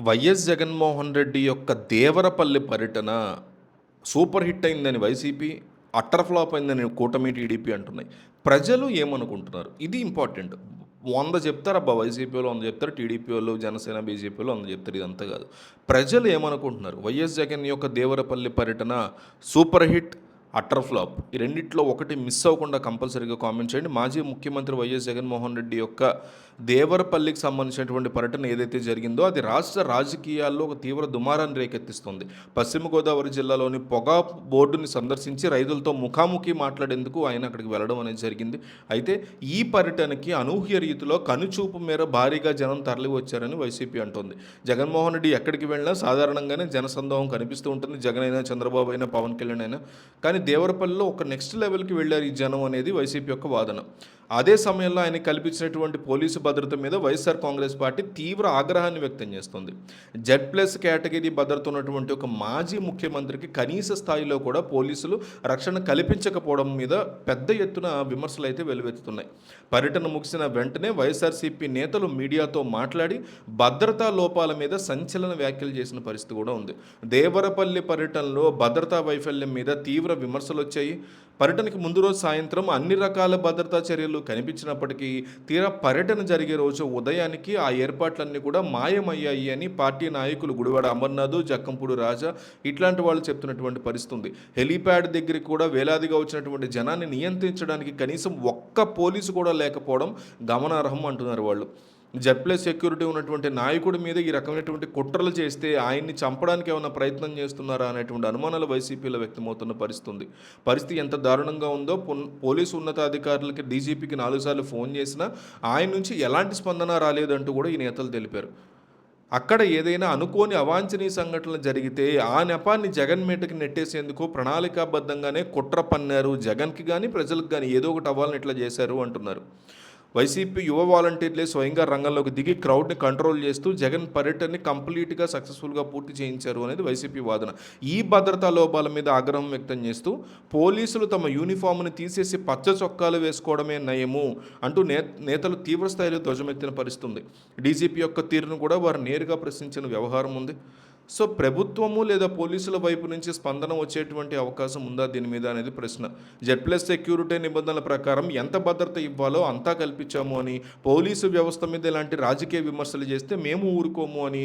YS Jaganmohan Reddy యొక్క దేవరపల్లి పర్యటన super hit అయిందని వైసీపీ, అట్టర్ ఫ్లాప్ అయిందని కూటమి, టీడీపీ అంటున్నాయి. ప్రజలు ఏమనుకుంటున్నారు? ఇది ఇంపార్టెంట్. 100 చెప్తారబ్బా వైసీపీలో, 100 చెప్తారు టీడీపీవోళ్ళు, జనసేన, బీజేపీలో 100 చెప్తారు. ఇదంతా కాదు. ప్రజలు ఏమనుకుంటున్నారు? వైఎస్ జగన్ యొక్క దేవరపల్లి పర్యటన సూపర్ హిట్, అట్టర్ ఫ్లాప్. ఈ రెండిట్లో ఒకటి మిస్ అవ్వకుండా కంపల్సరీగా కామెంట్ చేయండి. మాజీ ముఖ్యమంత్రి వైఎస్ జగన్మోహన్ రెడ్డి యొక్క దేవరపల్లికి సంబంధించినటువంటి పర్యటన ఏదైతే జరిగిందో అది రాష్ట్ర రాజకీయాల్లో ఒక తీవ్ర దుమారాన్ని రేకెత్తిస్తుంది. పశ్చిమ గోదావరి జిల్లాలోని పొగా బోర్డుని సందర్శించి రైతులతో ముఖాముఖి మాట్లాడేందుకు ఆయన అక్కడికి వెళ్ళడం అనేది జరిగింది. అయితే ఈ పర్యటనకి అనూహ్య రీతిలో కనుచూపు మేర భారీగా జనం తరలి వచ్చారని వైసీపీ అంటోంది. జగన్మోహన్ రెడ్డి ఎక్కడికి వెళ్ళినా సాధారణంగానే జనసందోహం కనిపిస్తూ ఉంటుంది. జగన్ అయినా, చంద్రబాబు అయినా, పవన్ కళ్యాణ్ అయినా. కానీ దేవరపల్లిలో ఒక నెక్స్ట్ లెవెల్కి వెళ్ళారు ఈ జనం అనేది వైసీపీ యొక్క వాదన. అదే సమయంలో ఆయన కల్పించినటువంటి పోలీసు భద్రత మీద వైఎస్ఆర్ కాంగ్రెస్ పార్టీ తీవ్ర ఆగ్రహాన్ని వ్యక్తం చేస్తుంది. Z+ కేటగిరీ భద్రత ఉన్నటువంటి ఒక మాజీ ముఖ్యమంత్రికి కనీస స్థాయిలో కూడా పోలీసులు రక్షణ కల్పించకపోవడం మీద పెద్ద ఎత్తున విమర్శలు అయితే వెలువెత్తుతున్నాయి. పర్యటన ముగిసిన వెంటనే వైఎస్ఆర్సీపీ నేతలు మీడియాతో మాట్లాడి భద్రతా లోపాల మీద సంచలన వ్యాఖ్యలు చేసిన పరిస్థితి కూడా ఉంది. దేవరపల్లి పర్యటనలో భద్రతా వైఫల్యం మీద తీవ్ర విమర్శలు వచ్చాయి. పర్యటనకి ముందు రోజు సాయంత్రం అన్ని రకాల భద్రతా చర్యలు కనిపించినప్పటికీ తీరా పర్యటన జరిగే రోజు ఉదయానికి ఆ ఏర్పాట్లన్నీ కూడా మాయమయ్యాయి అని పార్టీ నాయకులు గుడివాడ అమర్నాథ్, జక్కంపూడి రాజా ఇట్లాంటి వాళ్ళు చెప్తున్నటువంటి పరిస్థితి ఉంది. హెలీప్యాడ్ దగ్గరికి కూడా వేలాదిగా వచ్చినటువంటి జనాన్ని నియంత్రించడానికి కనీసం ఒక్క పోలీసు కూడా లేకపోవడం గమనార్హం అంటున్నారు వాళ్ళు. Z+ సెక్యూరిటీ ఉన్నటువంటి నాయకుడి మీద ఈ రకమైనటువంటి కుట్రలు చేస్తే ఆయన్ని చంపడానికి ఏమైనా ప్రయత్నం చేస్తున్నారా అనేటువంటి అనుమానాలు వైసీపీలో వ్యక్తమవుతున్న పరిస్థితి ఎంత దారుణంగా ఉందో పోలీసు ఉన్నతాధికారులకి, డీజీపీకి 4 సార్లు ఫోన్ చేసినా ఆయన నుంచి ఎలాంటి స్పందన రాలేదంటూ కూడా ఈ నేతలు తెలిపారు. అక్కడ ఏదైనా అనుకోని అవాంఛనీయ సంఘటనలు జరిగితే ఆ నెపాన్ని జగన్ మీటకి నెట్టేసేందుకు ప్రణాళికాబద్ధంగానే కుట్ర పన్నారు. జగన్కి కానీ, ప్రజలకు కానీ ఏదో ఒకటి అవ్వాలని ఇట్లా చేశారు అంటున్నారు. వైసీపీ యువ వాలంటీర్లే స్వయంగా రంగంలోకి దిగి క్రౌడ్ని కంట్రోల్ చేస్తూ జగన్ పర్యటనని కంప్లీట్గా సక్సెస్ఫుల్గా పూర్తి చేయించారు అనేది వైసీపీ వాదన. ఈ భద్రతా లోపాల మీద ఆగ్రహం వ్యక్తం చేస్తూ పోలీసులు తమ యూనిఫామ్ని తీసేసి పచ్చ చొక్కాలు వేసుకోవడమే నయము అంటూ నేతలు తీవ్రస్థాయిలో ధ్వజమెత్తిన పరిస్థితుంది. డీజీపీ యొక్క తీరును కూడా వారు నేరుగా ప్రశ్నించిన వ్యవహారం ఉంది. సో ప్రభుత్వము లేదా పోలీసుల వైపు నుంచి స్పందన వచ్చేటువంటి అవకాశం ఉందా దీని మీద అనేది ప్రశ్న. Z+ సెక్యూరిటీ నిబంధనల ప్రకారం ఎంత భద్రత ఇవ్వాలో అంతా కల్పించాము అని, పోలీసు వ్యవస్థ మీద ఇలాంటి రాజకీయ విమర్శలు చేస్తే మేము ఊరుకోము అని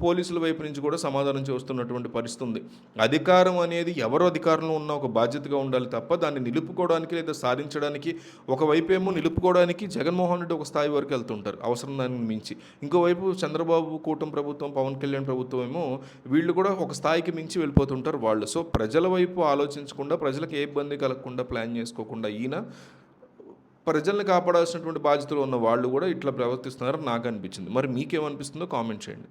పోలీసుల వైపు నుంచి కూడా సమాధానం చేస్తున్నటువంటి పరిస్థితి ఉంది. అధికారం అనేది ఎవరు అధికారంలో ఉన్న ఒక బాధ్యతగా ఉండాలి తప్ప దాన్ని నిలుపుకోవడానికి లేదా సాధించడానికి ఒకవైపు ఏమో నిలుపుకోవడానికి జగన్మోహన్ రెడ్డి ఒక స్థాయి వరకు వెళ్తుంటారు అవసరం దాన్ని మించి. ఇంకోవైపు చంద్రబాబు కూటమి ప్రభుత్వం, పవన్ కళ్యాణ్ ప్రభుత్వం ఏమో వీళ్ళు కూడా ఒక స్థాయికి మించి వెళ్ళిపోతుంటారు వాళ్ళు. సో ప్రజల వైపు ఆలోచించకుండా, ప్రజలకు ఏ ఇబ్బంది కలగకుండా ప్లాన్ చేసుకోకుండా ఈయన ప్రజల్ని కాపాడాల్సినటువంటి బాధ్యతలు ఉన్న వాళ్ళు కూడా ఇట్లా ప్రవర్తిస్తున్నారని నాకు అనిపించింది. మరి మీకేమనిపిస్తుందో కామెంట్ చేయండి.